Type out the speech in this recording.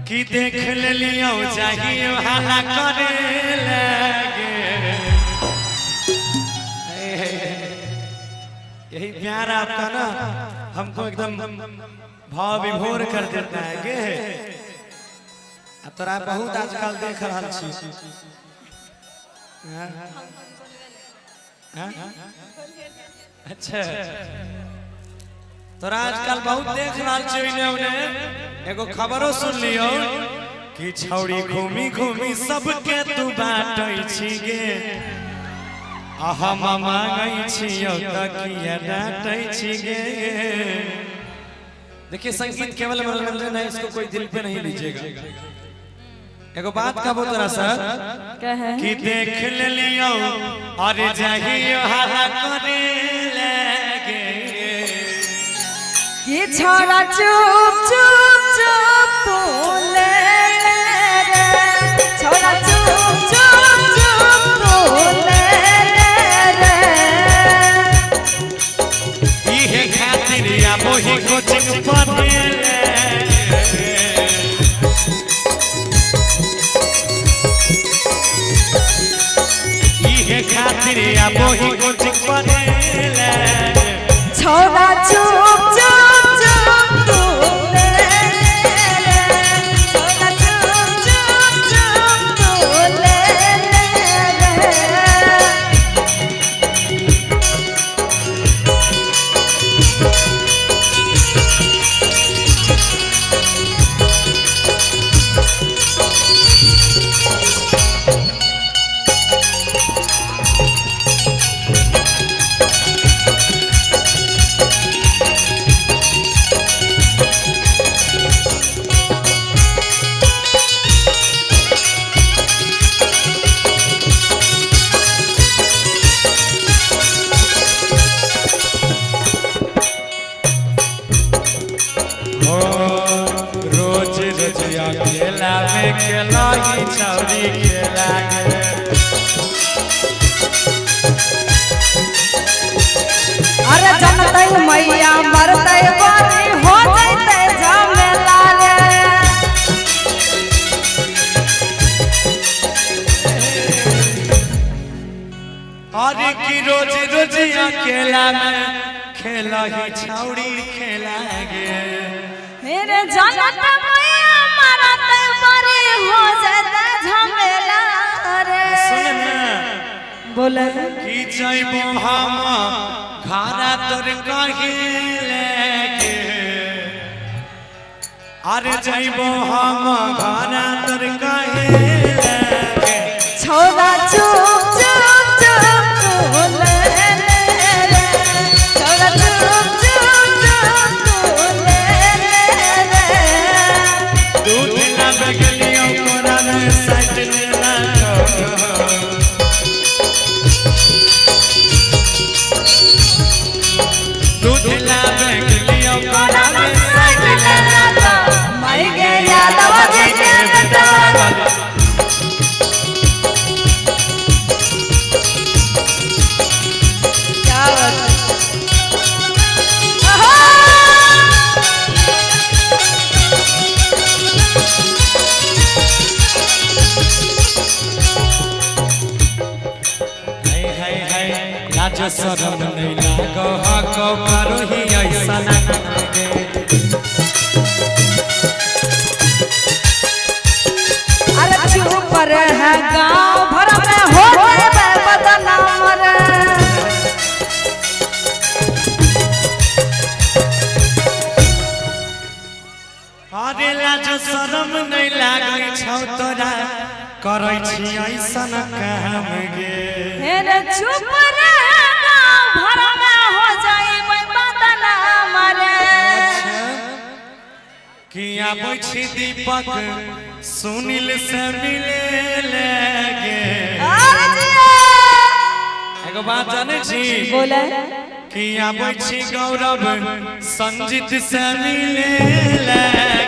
कि देख लियो चाहिए हाला करे लगे। यही प्यार आपका ना हमको एकदम भाव विभोर कर देता है गे। तोरा बहुत आजकल देख रहा छी। अच्छा तोरा आजकल बहुत देख रहा छी। एगो खबरों सुन लियो कि छौड़ी घूमी घूमी सबके तू बाटै छी गे। हम मांगै छियो तकिया डांटै छी गे। देखिए संगीत केवल मनोरंजन है, इसको कोई दिल पे नहीं लीजिएगा। एगो बात कहबो तोरा सर कि देख लियो और जाहियो हाला करे लगे कि छोरा चुप चुप चुप बोले रे। छोरा चुप चुप चुप बोले रे। इहे खातिर या मोही कोचिंग पढ़े खातिर या मोही कोचिंग पढ़े छोरा चुप चुप चुप बोले रे। छोरा चुप चुप चुप बोले रे। रोज रोजिया खेला में खेलाई छौरी खेला गे। अरे जनतै मैया मरतै बारी हो जैतै झमेला रे। अरे कि रोज रोजिया खेला में खेलाई छौरी खेला गे। मेरे जनतै मैया मरतै बारी हो जैतै झमेला रे। सुन ना बोले कि जइबो हम घरा तोर कहिले गे। अरे जइबो हम घरा तोर कहिले गे। छोरा चुप चुप चुप बोले रे। छोरा चुप चुप चुप बोले रे। दूध ना बगलियो कोरा में साइड लेना दूध ना बगलियो कोरा में साइड लेना मर गया दवा दे बेटा। क्या बात लाज शरम नहीं लागो हको करो ही ऐसा ना गे। अरे चुप रहे गांव भर में हो जाए बदनाम रे। अरे लाज शरम नहीं लागै छौ तोरा करै छी ऐसन काम गे। हेरे चुप रहे गांव भर में हो जाए बदनाम रे। कि आबै छी दीपक सुनील से मिले लगे। एगो बात जाने छी बोले कि आबै छी गौरव संजीत से मिले लगे।